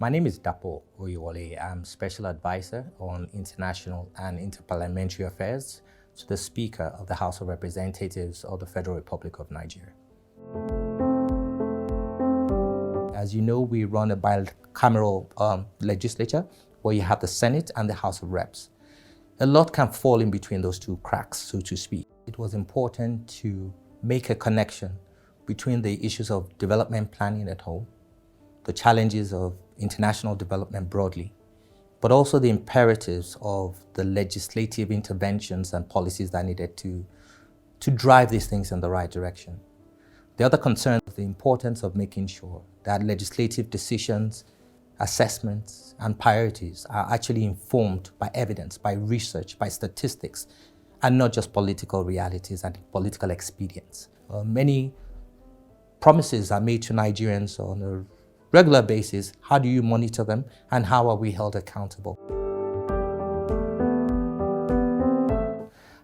My name is Dapo Oyewole. I'm Special Advisor on International and Interparliamentary Affairs to the Speaker of the House of Representatives of the Federal Republic of Nigeria. As you know, we run a bicameral legislature where you have the Senate and the House of Reps. A lot can fall in between those two cracks, so to speak. It was important to make a connection between the issues of development planning at home, the challenges of international development broadly, but also the imperatives of the legislative interventions and policies that needed to drive these things in the right direction. The other concern is the importance of making sure that legislative decisions, assessments, and priorities are actually informed by evidence, by research, by statistics, and not just political realities and political expedience. Many promises are made to Nigerians on a regular basis. How do you monitor them, and how are we held accountable?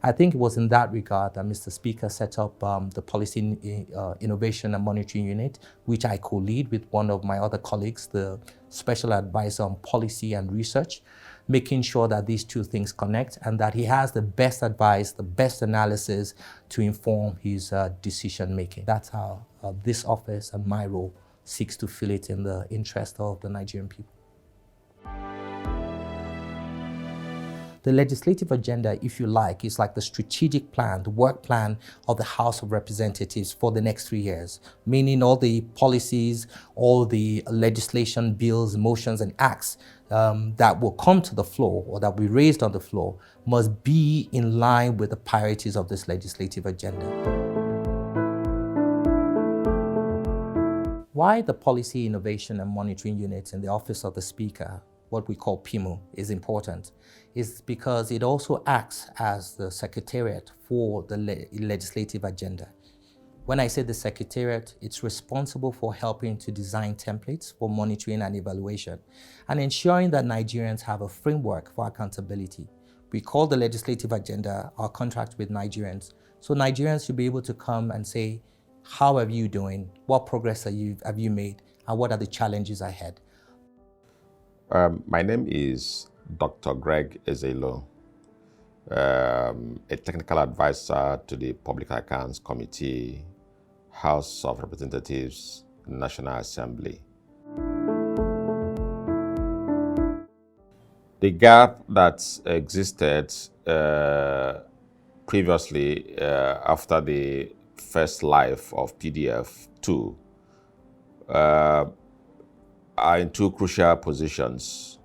I think it was in that regard that Mr. Speaker set up the Policy Innovation and Monitoring Unit, which I co-lead with one of my other colleagues, the Special Advisor on Policy and Research, making sure that these two things connect and that he has the best advice, the best analysis to inform his decision making. That's how this office and my role seeks to fill it in the interest of the Nigerian people. The legislative agenda, if you like, is like the strategic plan, the work plan of the House of Representatives for the next 3 years, meaning all the policies, all the legislation, bills, motions, and acts that will come to the floor or that we raised on the floor must be in line with the priorities of this legislative agenda. Why the Policy Innovation and Monitoring Unit in the Office of the Speaker, what we call PIMO, is important is because it also acts as the secretariat for the legislative agenda. When I say the secretariat, it's responsible for helping to design templates for monitoring and evaluation and ensuring that Nigerians have a framework for accountability. We call the legislative agenda our contract with Nigerians. So Nigerians should be able to come and say, how are you doing? What progress have you made? And what are the challenges ahead? My name is Dr. Greg Ezeilo, a technical advisor to the Public Accounts Committee, House of Representatives, National Assembly. The gap that existed previously after the first life of PDF2 are in two crucial positions.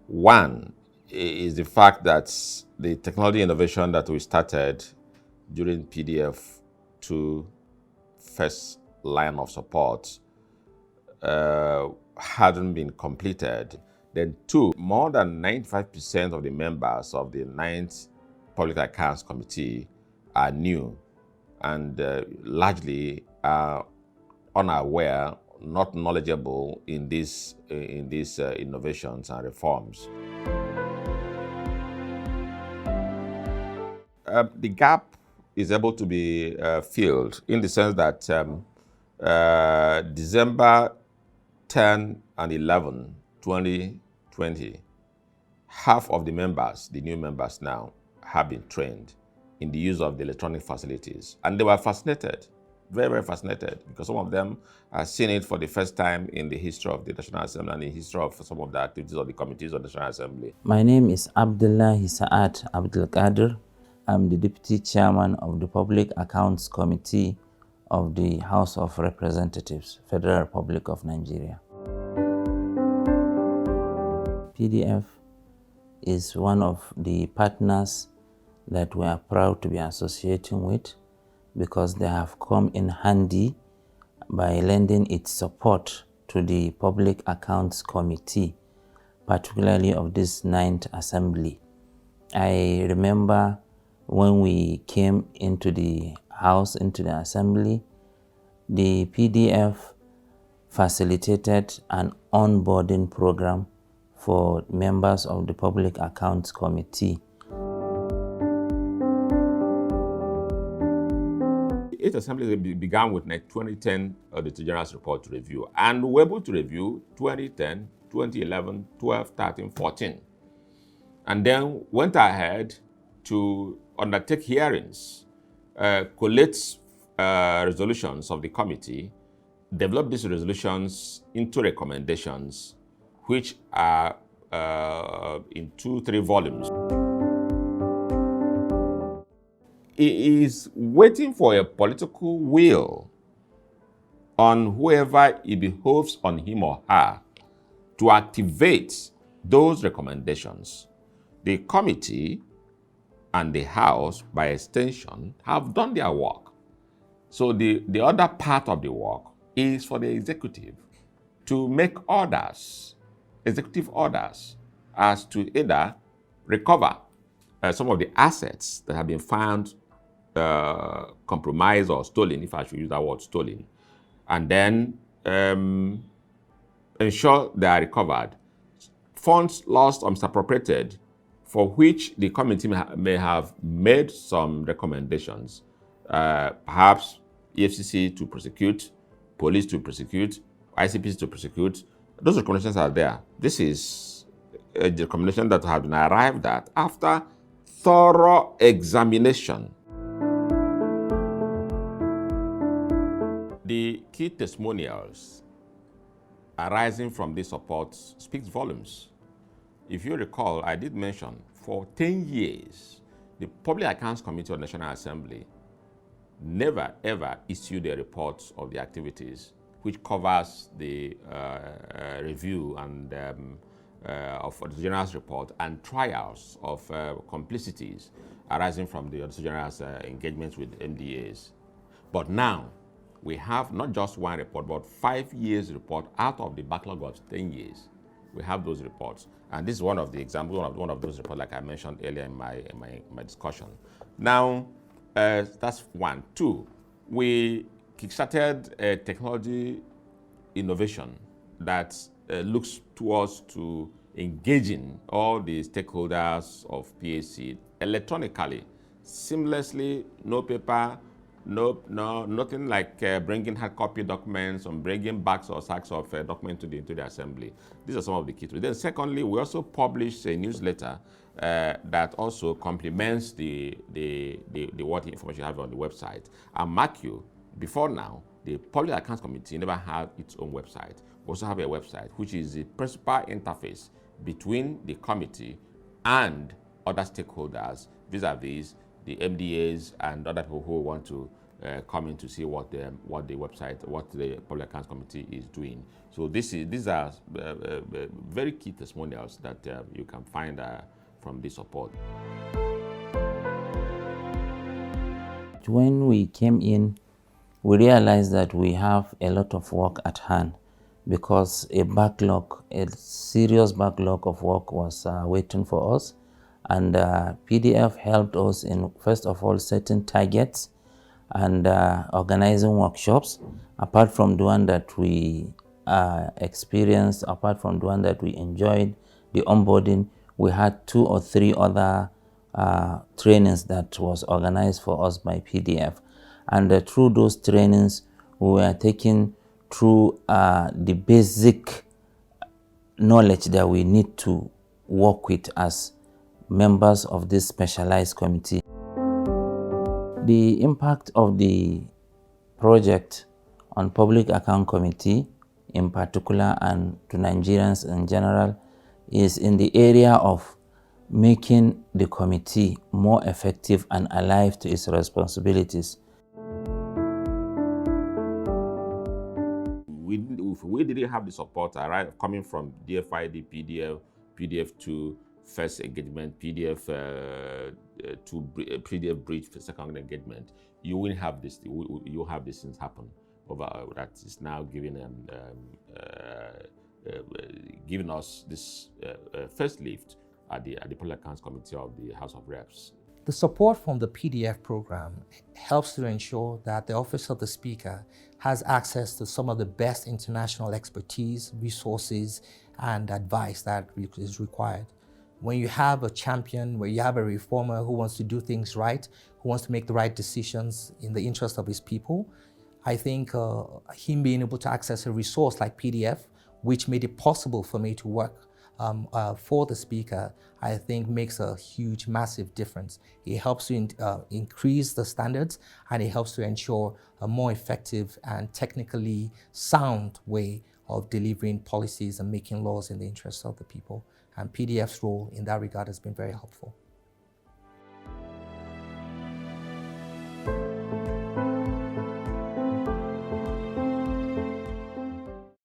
One is the fact that the technology innovation that we started during PDF2 first line of support hadn't been completed. Then two, more than 95% of the members of the 9th Public Accounts Committee are new and largely are unaware, not knowledgeable in these innovations and reforms. The gap is able to be filled in the sense that December 10 and 11, 2020, half of the members, the new members now, have been trained in the use of the electronic facilities. And they were fascinated, very, very fascinated, because some of them have seen it for the first time in the history of the National Assembly and in the history of some of the activities of the committees of the National Assembly. My name is Abdullah Hisaat Abdulkader. I'm the Deputy Chairman of the Public Accounts Committee of the House of Representatives, Federal Republic of Nigeria. PDF is one of the partners that we are proud to be associating with because they have come in handy by lending its support to the Public Accounts Committee, particularly of this 9th Assembly. I remember when we came into the House, into the Assembly, the PDF facilitated an onboarding program for members of the Public Accounts Committee. Each assembly began with 2010 Auditor General's report to review, and we were able to review 2010, 2011, 12, 13, 14. And then went ahead to undertake hearings, collate resolutions of the committee, develop these resolutions into recommendations, which are in 2-3 volumes. It is waiting for a political will on whoever it behoves on him or her to activate those recommendations. The committee and the House, by extension, have done their work. So the other part of the work is for the executive to make orders, executive orders, as to either recover some of the assets that have been found compromised or stolen, if I should use that word, stolen, and then ensure they are recovered. Funds lost or misappropriated, for which the committee may have made some recommendations, perhaps EFCC to prosecute, police to prosecute, ICPC to prosecute. Those recommendations are there. This is a recommendation that has been arrived at after thorough examination. The key testimonials arising from this support speaks volumes. If you recall, I did mention for 10 years, the Public Accounts Committee of the National Assembly never ever issued a report of the activities which covers the review and of the General's report and trials of complicities arising from the Auditor General's engagements with MDAs. But now, we have not just one report, but 5 years report out of the backlog of 10 years. We have those reports. And this is one of the examples, one of those reports, like I mentioned earlier in my discussion. Now, that's one. Two, we kickstarted a technology innovation that looks towards to engaging all the stakeholders of PAC electronically, seamlessly, no paper, nothing like bringing hard copy documents or bringing bags or sacks of documents into the assembly. These are some of the key tools. Then secondly, we also publish a newsletter that also complements the what information you have on the website. And mark you, before now, the Public Accounts Committee never had its own website. We also have a website, which is the principal interface between the committee and other stakeholders, vis-a-vis the MDAs and other people who want to come in to see what the Public Accounts Committee is doing. So these are very key testimonials that you can find from this support. When we came in, we realized that we have a lot of work at hand because a serious backlog of work was waiting for us. And PDF helped us in, first of all, setting targets and organizing workshops. Apart from the one that we experienced, apart from the one that we enjoyed, the onboarding, we had 2 or 3 other trainings that was organized for us by PDF. And through those trainings, we were taken through the basic knowledge that we need to work with as members of this specialized committee. The impact of the project on Public Account Committee in particular and to Nigerians in general is in the area of making the committee more effective and alive to its responsibilities. If we didn't have the support coming from DFID, PDF2, first engagement, PDF bridge for second engagement, you wouldn't have this. You have these things happen. That is now giving us this first lift at the Public Accounts Committee of the House of Reps. The support from the PDF program helps to ensure that the Office of the Speaker has access to some of the best international expertise, resources, and advice that is required. When you have a champion, where you have a reformer who wants to do things right, who wants to make the right decisions in the interest of his people, I think him being able to access a resource like PDF which made it possible for me to work for the speaker, I think makes a huge, massive difference. It helps to increase the standards, and it helps to ensure a more effective and technically sound way of delivering policies and making laws in the interests of the people. And PDF's role in that regard has been very helpful.